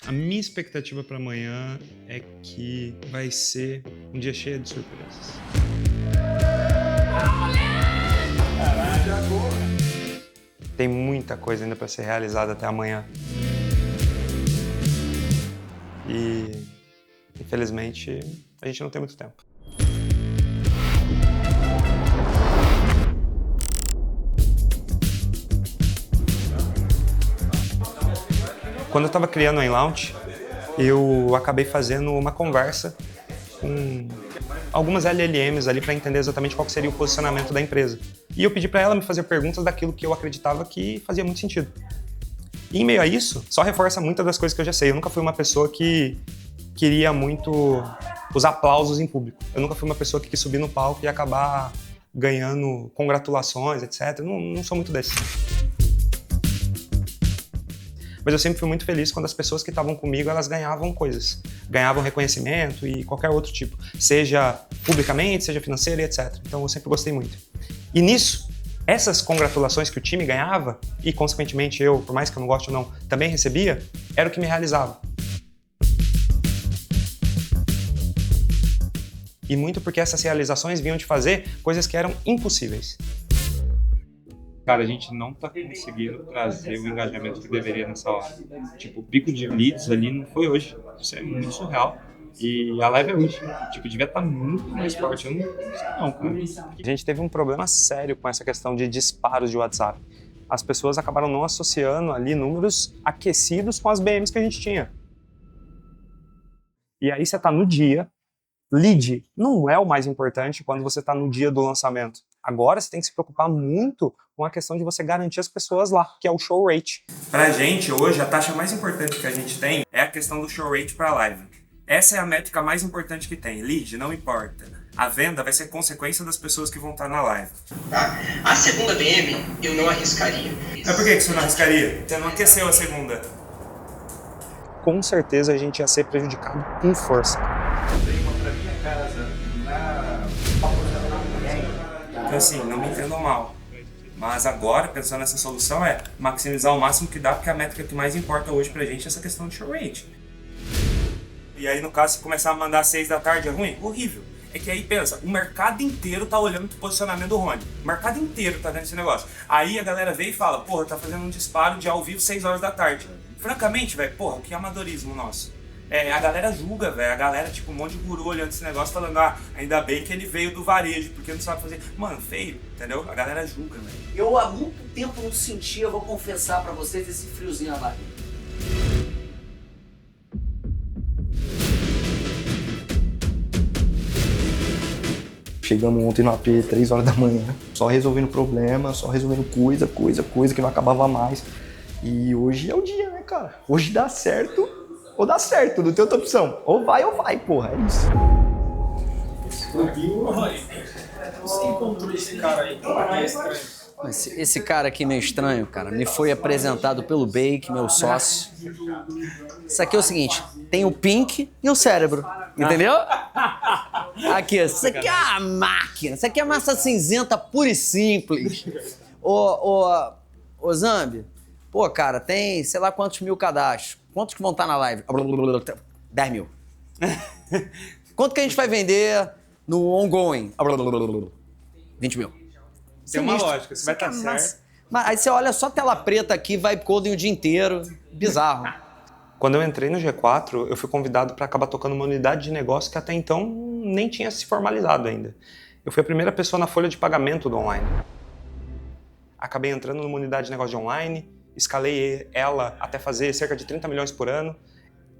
A minha expectativa para amanhã é que vai ser um dia cheio de surpresas. Tem muita coisa ainda para ser realizada até amanhã. E, infelizmente, a gente não tem muito tempo. Quando eu estava criando a InLaunch, eu acabei fazendo uma conversa com algumas LLMs ali para entender exatamente qual seria o posicionamento da empresa. E eu pedi para ela me fazer perguntas daquilo que eu acreditava que fazia muito sentido. E em meio a isso, só reforça muitas das coisas que eu já sei. Eu nunca fui uma pessoa que queria muito os aplausos em público. Eu nunca fui uma pessoa que quis subir no palco e acabar ganhando congratulações, etc. Não sou muito desse. Mas eu sempre fui muito feliz quando as pessoas que estavam comigo, elas ganhavam coisas. Ganhavam reconhecimento e qualquer outro tipo. Seja publicamente, seja financeiro e etc. Então eu sempre gostei muito. E nisso, essas congratulações que o time ganhava, e consequentemente eu, por mais que eu não goste ou não, também recebia, era o que me realizava. E muito porque essas realizações vinham de fazer coisas que eram impossíveis. Cara, a gente não tá conseguindo trazer o engajamento que deveria nessa hora. Tipo, o pico de leads ali não foi hoje. Isso é muito surreal. E a live é hoje. Tipo, devia estar muito mais forte. Eu não sei não, cara. A gente teve um problema sério com essa questão de disparos de WhatsApp. As pessoas acabaram não associando ali números aquecidos com as BMs que a gente tinha. E aí você tá no dia. Lead não é o mais importante quando você está no dia do lançamento. Agora você tem que se preocupar muito com a questão de você garantir as pessoas lá, que é o show rate. Pra gente, hoje, a taxa mais importante que a gente tem é a questão do show rate para live. Essa é a métrica mais importante que tem. Lead, não importa. A venda vai ser consequência das pessoas que vão estar na live. Tá? A segunda BM, eu não arriscaria. Mas por que você não arriscaria? Você não aqueceu a segunda. Com certeza a gente ia ser prejudicado com força. Então assim, não me entendam mal. Mas agora, pensando nessa solução, é maximizar o máximo que dá, porque a métrica que mais importa hoje pra gente é essa questão de show rate. E aí, no caso, se começar a mandar às 6 da tarde é ruim? Horrível. É que aí, pensa, o mercado inteiro tá olhando pro posicionamento do Rony. O mercado inteiro tá vendo esse negócio. Aí a galera vem e fala, porra, tá fazendo um disparo de ao vivo 6 horas da tarde. Francamente, velho, porra, que amadorismo nosso. A galera julga, velho. A galera, tipo, um monte de guru olhando esse negócio falando, ainda bem que ele veio do varejo, porque não sabe fazer. Mano, feio, entendeu? A galera julga, velho. Eu há muito tempo não sentia, vou confessar pra vocês, esse friozinho na barriga. Chegamos ontem no AP 3 horas da manhã, só resolvendo problema, só resolvendo coisa que não acabava mais. E hoje é o dia, né, cara? Hoje dá certo ou dá certo, não tem outra opção. Ou vai, porra, é isso. Você encontrou esse cara aí? É estranho. Esse cara aqui meio estranho, cara, me foi apresentado pelo Bake, meu sócio. Isso aqui é o seguinte, tem o Pink e o cérebro, entendeu? Aqui, isso aqui é a máquina, isso aqui é massa cinzenta pura e simples. Ô Zambi, pô, cara, tem sei lá quantos mil cadastros. Quantos que vão estar na live? 10 mil. Quanto que a gente vai vender no ongoing? 20 mil. Tem uma lógica, você vai estar certo. Mas aí você olha só tela preta aqui, vai coding o dia inteiro. Bizarro. Quando eu entrei no G4, eu fui convidado para acabar tocando uma unidade de negócio que até então nem tinha se formalizado ainda. Eu fui a primeira pessoa na folha de pagamento do online. Acabei entrando numa unidade de negócio de online, escalei ela até fazer cerca de 30 milhões por ano.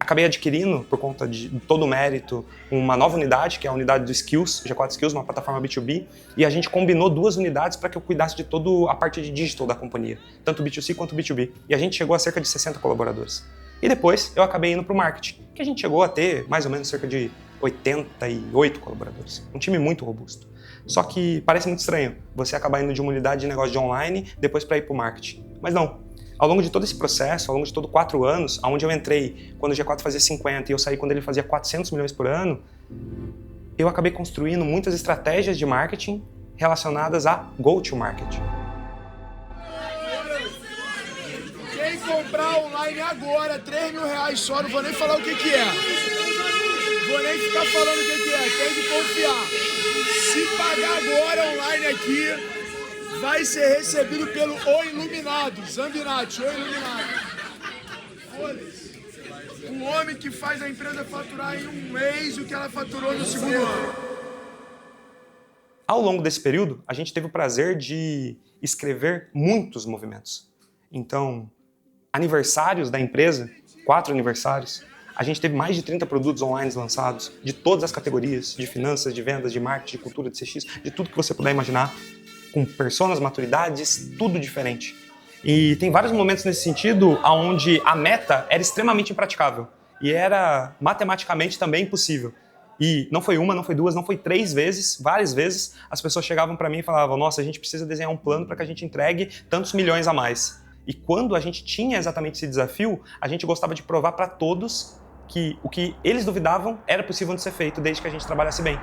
Acabei adquirindo, por conta de todo o mérito, uma nova unidade, que é a unidade do Skills, G4 Skills, uma plataforma B2B, e a gente combinou 2 unidades para que eu cuidasse de toda a parte de digital da companhia, tanto B2C quanto B2B. E a gente chegou a cerca de 60 colaboradores. E depois eu acabei indo para o marketing, que a gente chegou a ter mais ou menos cerca de 88 colaboradores. Um time muito robusto. Só que parece muito estranho você acabar indo de uma unidade de negócio de online, depois para ir para o marketing. Mas não. Ao longo de todo esse processo, ao longo de todo 4 anos, onde eu entrei quando o G4 fazia 50 e eu saí quando ele fazia 400 milhões por ano, eu acabei construindo muitas estratégias de marketing relacionadas a go-to-market. Quem comprar pagar online agora, R$3.000 só, não vou nem falar o que é. Vou nem ficar falando o que é, tem que confiar. Se pagar agora online aqui, vai ser recebido pelo O Iluminado, Zambinati, O Iluminado. Foda-se. O homem que faz a empresa faturar em um mês o que ela faturou no segundo ano. Ao longo desse período, a gente teve o prazer de escrever muitos movimentos. Então, aniversários da empresa, 4 aniversários, a gente teve mais de 30 produtos online lançados, de todas as categorias, de finanças, de vendas, de marketing, de cultura, de CX, de tudo que você puder imaginar, com personas, maturidades, tudo diferente. E tem vários momentos nesse sentido onde a meta era extremamente impraticável e era matematicamente também impossível. E não foi uma, não foi duas, não foi 3 vezes, várias vezes, as pessoas chegavam para mim e falavam: nossa, a gente precisa desenhar um plano para que a gente entregue tantos milhões a mais. E quando a gente tinha exatamente esse desafio, a gente gostava de provar para todos que o que eles duvidavam era possível de ser feito desde que a gente trabalhasse bem.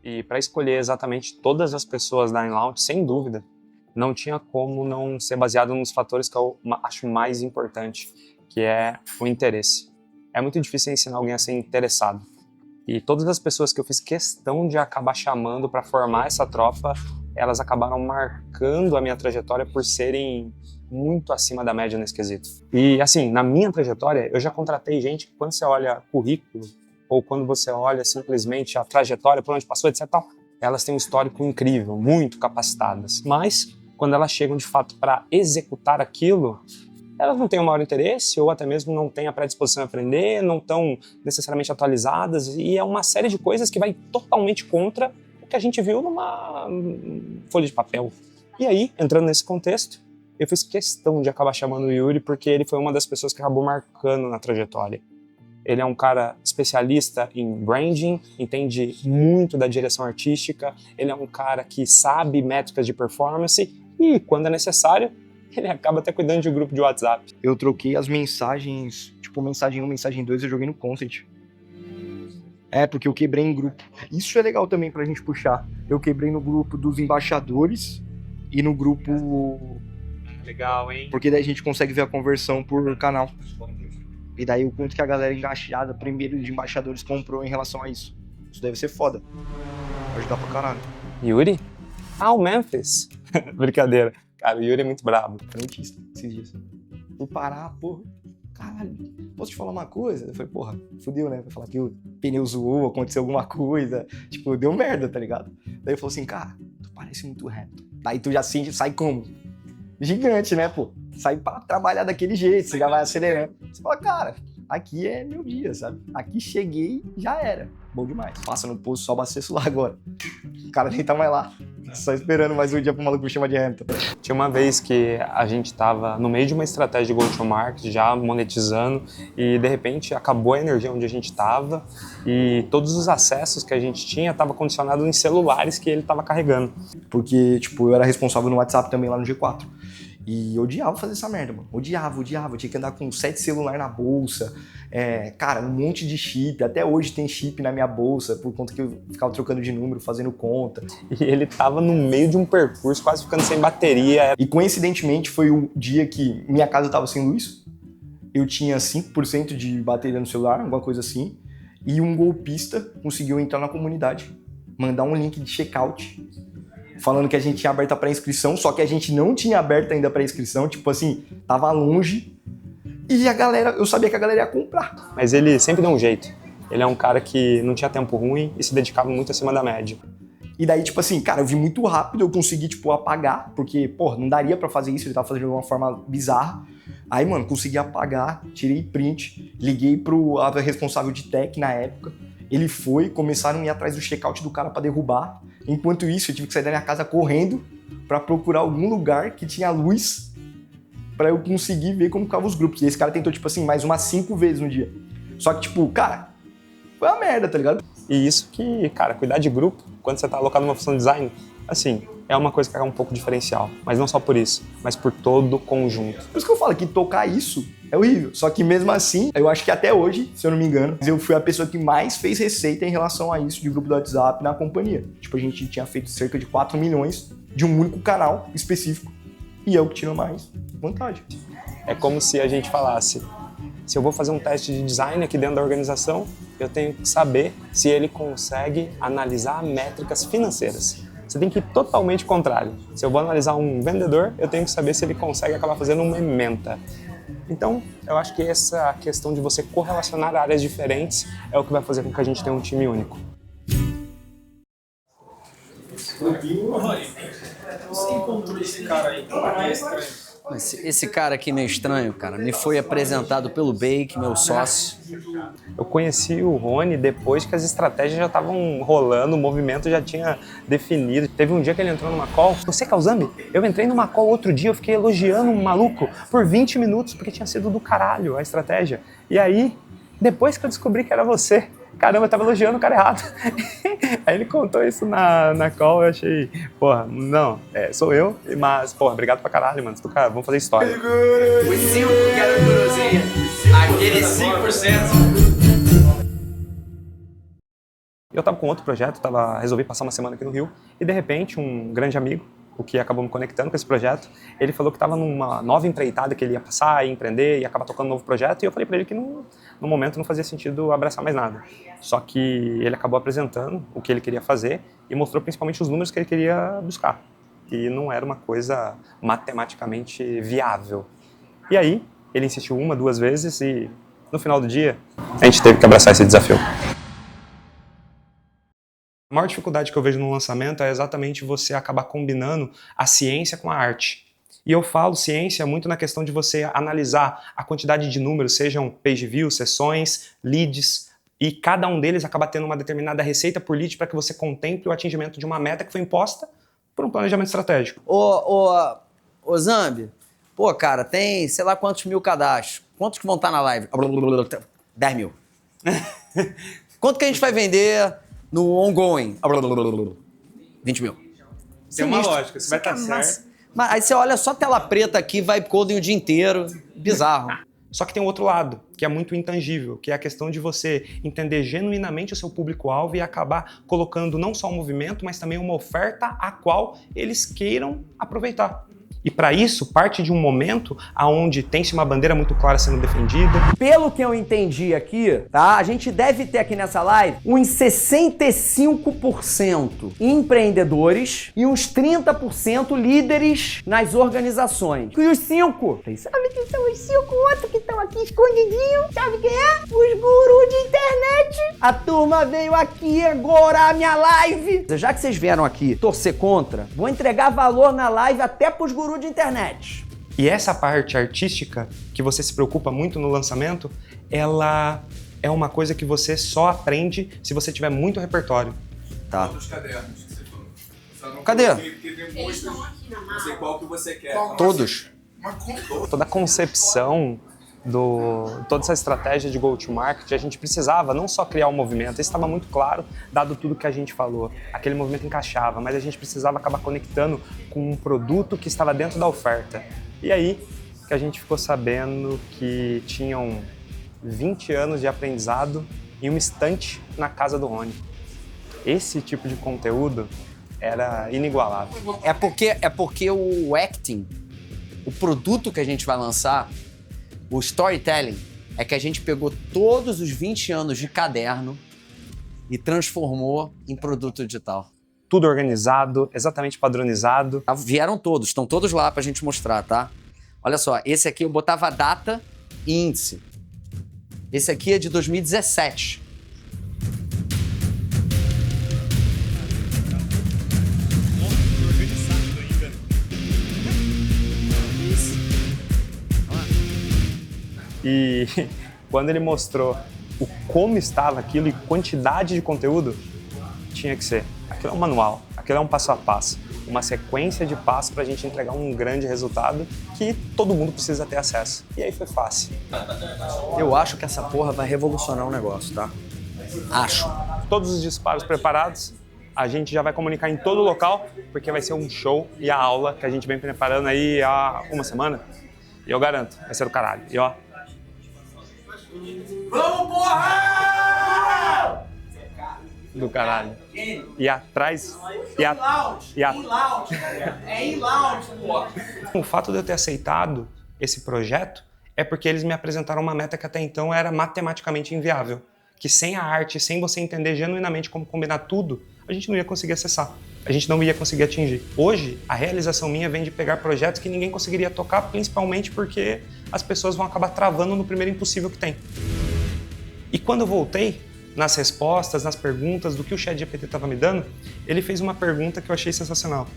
E para escolher exatamente todas as pessoas da Inlaunch, sem dúvida, não tinha como não ser baseado nos fatores que eu acho mais importante, que é o interesse. É muito difícil ensinar alguém a ser interessado. E todas as pessoas que eu fiz questão de acabar chamando para formar essa tropa, elas acabaram marcando a minha trajetória por serem muito acima da média nesse quesito. E assim, na minha trajetória, eu já contratei gente que quando você olha currículo, ou quando você olha simplesmente a trajetória, por onde passou, etc., elas têm um histórico incrível, muito capacitadas. Mas, quando elas chegam de fato para executar aquilo, elas não têm o maior interesse, ou até mesmo não têm a predisposição a aprender, não estão necessariamente atualizadas, e é uma série de coisas que vai totalmente contra o que a gente viu numa folha de papel. E aí, entrando nesse contexto, eu fiz questão de acabar chamando o Yuri, porque ele foi uma das pessoas que acabou marcando na trajetória. Ele é um cara especialista em branding, entende muito da direção artística, ele é um cara que sabe métricas de performance e, quando é necessário, ele acaba até cuidando de um grupo de WhatsApp. Eu troquei as mensagens, tipo, mensagem 1, mensagem 2, eu joguei no Consent. Porque eu quebrei em grupo. Isso é legal também pra gente puxar. Eu quebrei no grupo dos embaixadores e no grupo... Legal, hein? Porque daí a gente consegue ver a conversão por canal. E daí o quanto que a galera engajada, primeiro de embaixadores, comprou em relação a isso. Isso deve ser foda. Vai ajudar pra caralho. Yuri? Ah, o Memphis. Brincadeira. Cara, o Yuri é muito brabo. Frentista, esses dias. Fui parar, porra. Caralho, posso te falar uma coisa? Eu falei, porra, fudeu, né? Vai falar que o pneu zoou, aconteceu alguma coisa. Tipo, deu merda, tá ligado? Daí ele falou assim, cara, tu parece muito reto. Daí tu já sai como? Gigante, né, pô? Sai pra trabalhar daquele jeito, você já vai acelerando. Você fala, cara, aqui é meu dia, sabe? Aqui cheguei, já era. Bom demais. Passa no posto, só abasteço lá agora. O cara nem tá mais lá. Só esperando mais um dia pro maluco me chamar de Hamilton. Tinha uma vez que a gente tava no meio de uma estratégia de go-to-market, já monetizando, e de repente acabou a energia onde a gente tava e todos os acessos que a gente tinha estavam condicionados em celulares que ele tava carregando. Porque, tipo, eu era responsável no WhatsApp também lá no G4. E eu odiava fazer essa merda, mano. Odiava. Eu tinha que andar com 7 celulares na bolsa. Cara, um monte de chip. Até hoje tem chip na minha bolsa, por conta que eu ficava trocando de número, fazendo conta. E ele tava no meio de um percurso, quase ficando sem bateria. E coincidentemente foi o dia que minha casa tava sem luz. Eu tinha 5% de bateria no celular, alguma coisa assim. E um golpista conseguiu entrar na comunidade, mandar um link de checkout, falando que a gente tinha aberto a pré-inscrição, só que a gente não tinha aberto ainda a pré-inscrição, tipo assim, tava longe. E a galera, eu sabia que a galera ia comprar. Mas ele sempre deu um jeito. Ele é um cara que não tinha tempo ruim e se dedicava muito acima da média. E daí, tipo assim, cara, eu vi muito rápido, eu consegui, tipo, apagar, porque, pô, não daria pra fazer isso, ele tava fazendo de uma forma bizarra. Aí, mano, consegui apagar, tirei print, liguei pro responsável de tech na época. Ele foi, começaram a ir atrás do checkout do cara pra derrubar. Enquanto isso, eu tive que sair da minha casa correndo pra procurar algum lugar que tinha luz pra eu conseguir ver como ficavam os grupos. E esse cara tentou, tipo assim, mais umas 5 vezes no dia. Só que, tipo, cara, foi uma merda, tá ligado? E isso que, cara, cuidar de grupo, quando você tá alocado numa função de design, assim, é uma coisa que é um pouco diferencial. Mas não só por isso, mas por todo o conjunto. Por isso que eu falo que tocar isso é horrível. Só que mesmo assim, eu acho que até hoje, se eu não me engano, eu fui a pessoa que mais fez receita em relação a isso de grupo do WhatsApp na companhia. Tipo, a gente tinha feito cerca de 4 milhões de um único canal específico. E é o que tira mais vantagem. É como se a gente falasse, se eu vou fazer um teste de design aqui dentro da organização, eu tenho que saber se ele consegue analisar métricas financeiras. Você tem que ir totalmente contrário. Se eu vou analisar um vendedor, eu tenho que saber se ele consegue acabar fazendo uma ementa. Então, eu acho que essa questão de você correlacionar áreas diferentes é o que vai fazer com que a gente tenha um time único. Rony, você encontrou esse cara aí? É estranho. Esse cara aqui meio estranho, cara, me foi apresentado pelo Bake, meu sócio. Eu conheci o Rony depois que as estratégias já estavam rolando, o movimento já tinha definido. Teve um dia que ele entrou numa call. Você, Kauzami? Eu entrei numa call outro dia, eu fiquei elogiando um maluco por 20 minutos, porque tinha sido do caralho a estratégia. E aí, depois que eu descobri que era você, caramba, eu tava elogiando o cara errado. Aí ele contou isso na call, eu achei, porra, não, sou eu, mas, porra, obrigado pra caralho, mano. Vamos fazer história. Os 5 que era guruzinha, aquele 5%. Eu tava com outro projeto, resolvi passar uma semana aqui no Rio, e de repente um grande amigo, o que acabou me conectando com esse projeto, ele falou que estava numa nova empreitada que ele ia passar, ia empreender, ia acabar tocando um novo projeto, e eu falei para ele que no momento não fazia sentido abraçar mais nada. Só que ele acabou apresentando o que ele queria fazer e mostrou principalmente os números que ele queria buscar. E não era uma coisa matematicamente viável. E aí, ele insistiu 1, 2 vezes e no final do dia, a gente teve que abraçar esse desafio. A maior dificuldade que eu vejo no lançamento é exatamente você acabar combinando a ciência com a arte. E eu falo ciência muito na questão de você analisar a quantidade de números, sejam page views, sessões, leads, e cada um deles acaba tendo uma determinada receita por lead para que você contemple o atingimento de uma meta que foi imposta por um planejamento estratégico. Ô Zambi, pô, cara, tem sei lá quantos mil cadastros. Quantos que vão estar na live? 10 mil. Quanto que a gente vai vender no ongoing? 20 mil. Tem uma lógica, você vai estar certo. Mas aí você olha só tela preta aqui, vai coding o dia inteiro. Bizarro. Só que tem um outro lado, que é muito intangível, que é a questão de você entender genuinamente o seu público-alvo e acabar colocando não só um movimento, mas também uma oferta a qual eles queiram aproveitar. E para isso, parte de um momento onde tem-se uma bandeira muito clara sendo defendida. Pelo que eu entendi aqui, tá? A gente deve ter aqui nessa live uns 65% empreendedores e uns 30% líderes nas organizações. E os 5? Vocês sabem que são os 5 outros que estão aqui escondidinhos? Sabe quem é? Os gurus de internet. A turma veio aqui agora a minha live. Já que vocês vieram aqui torcer contra, vou entregar valor na live até pros gurus de internet. E essa parte artística, que você se preocupa muito no lançamento, ela é uma coisa que você só aprende se você tiver muito repertório. Tá. Quantos cadernos que você falou? Só não Cadê? Porque tem muitos. Não sei qual que você quer. Todos. Toda a concepção toda essa estratégia de go-to-market, a gente precisava não só criar um movimento, isso estava muito claro, dado tudo que a gente falou. Aquele movimento encaixava, mas a gente precisava acabar conectando com um produto que estava dentro da oferta. E aí que a gente ficou sabendo que tinham 20 anos de aprendizado em uma estante na casa do Rony. Esse tipo de conteúdo era inigualável. É porque o acting, o produto que a gente vai lançar, o storytelling, é que a gente pegou todos os 20 anos de caderno e transformou em produto digital. Tudo organizado, exatamente padronizado. Vieram todos, estão todos lá pra gente mostrar, tá? Olha só, esse aqui eu botava data e índice. Esse aqui é de 2017. E quando ele mostrou como estava aquilo e quantidade de conteúdo, tinha que ser. Aquilo é um manual, aquilo é um passo a passo, uma sequência de passos para a gente entregar um grande resultado que todo mundo precisa ter acesso. E aí foi fácil. Eu acho que essa porra vai revolucionar o negócio, tá? Acho. Todos os disparos preparados, a gente já vai comunicar em todo o local, porque vai ser um show e a aula que a gente vem preparando aí há uma semana. E eu garanto, vai ser do caralho. E ó... Vamos, porra! Do caralho. E atrás... In-lounge, galera. É in-lounge, porra. O fato de eu ter aceitado esse projeto é porque eles me apresentaram uma meta que até então era matematicamente inviável. Que sem a arte, sem você entender genuinamente como combinar tudo, a gente não ia conseguir acessar. A gente não ia conseguir atingir. Hoje, a realização minha vem de pegar projetos que ninguém conseguiria tocar, principalmente porque as pessoas vão acabar travando no primeiro impossível que tem. E quando eu voltei, nas respostas, nas perguntas do que o ChatGPT estava me dando, ele fez uma pergunta que eu achei sensacional.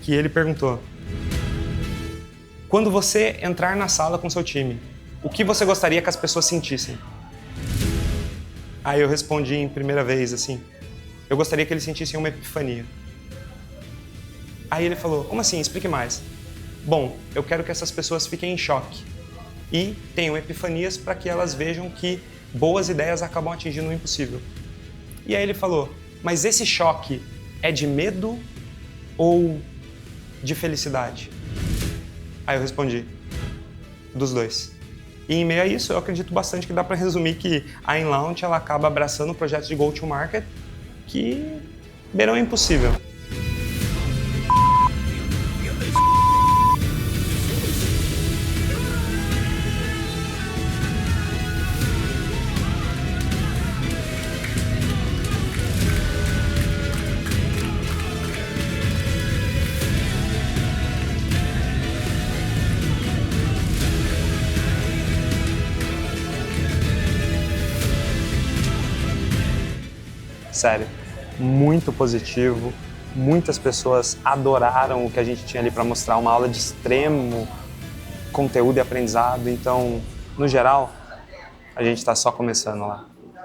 Que ele perguntou: quando você entrar na sala com seu time, o que você gostaria que as pessoas sentissem? Aí eu respondi em primeira vez assim: eu gostaria que eles sentissem uma epifania. Aí ele falou: como assim? Explique mais. Bom, eu quero que essas pessoas fiquem em choque e tenham epifanias para que elas vejam que boas ideias acabam atingindo o impossível. E aí ele falou: mas esse choque é de medo ou de felicidade? Aí eu respondi: dos dois. E em meio a isso, eu acredito bastante que dá para resumir que a InLaunch ela acaba abraçando projetos de go-to-market que beirão impossível. Sério, muito positivo. Muitas pessoas adoraram o que a gente tinha ali para mostrar, uma aula de extremo conteúdo e aprendizado. Então, no geral, a gente está só começando lá.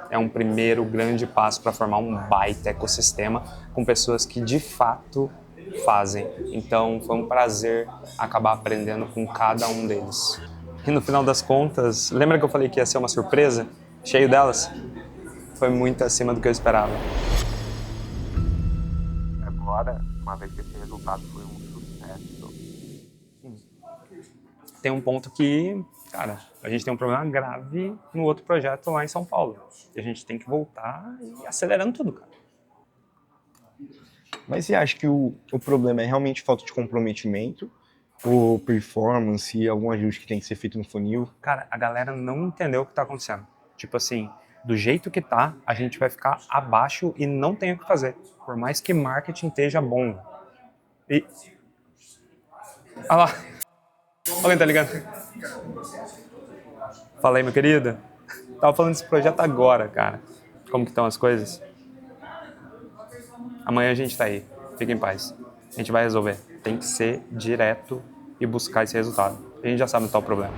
É um primeiro grande passo para formar um baita ecossistema com pessoas que de fato fazem. Então, foi um prazer acabar aprendendo com cada um deles. E no final das contas, lembra que eu falei que ia ser uma surpresa? Cheio delas? Foi muito acima do que eu esperava. Agora, uma vez que esse resultado foi um sucesso. Tem um ponto que, cara, a gente tem um problema grave no outro projeto lá em São Paulo. E a gente tem que voltar e acelerando tudo, cara. Mas você acha que o problema é realmente falta de comprometimento? Ou performance, algum ajuste que tem que ser feito no funil? Cara, a galera não entendeu o que tá acontecendo. Tipo assim, do jeito que tá, a gente vai ficar abaixo e não tem o que fazer. Por mais que marketing esteja bom. E... olha lá. Alguém tá ligando? Fala aí, meu querido. Tava falando desse projeto agora, cara. Como que estão as coisas? Amanhã a gente tá aí. Fica em paz. A gente vai resolver. Tem que ser direto e buscar esse resultado. A gente já sabe onde tá o problema.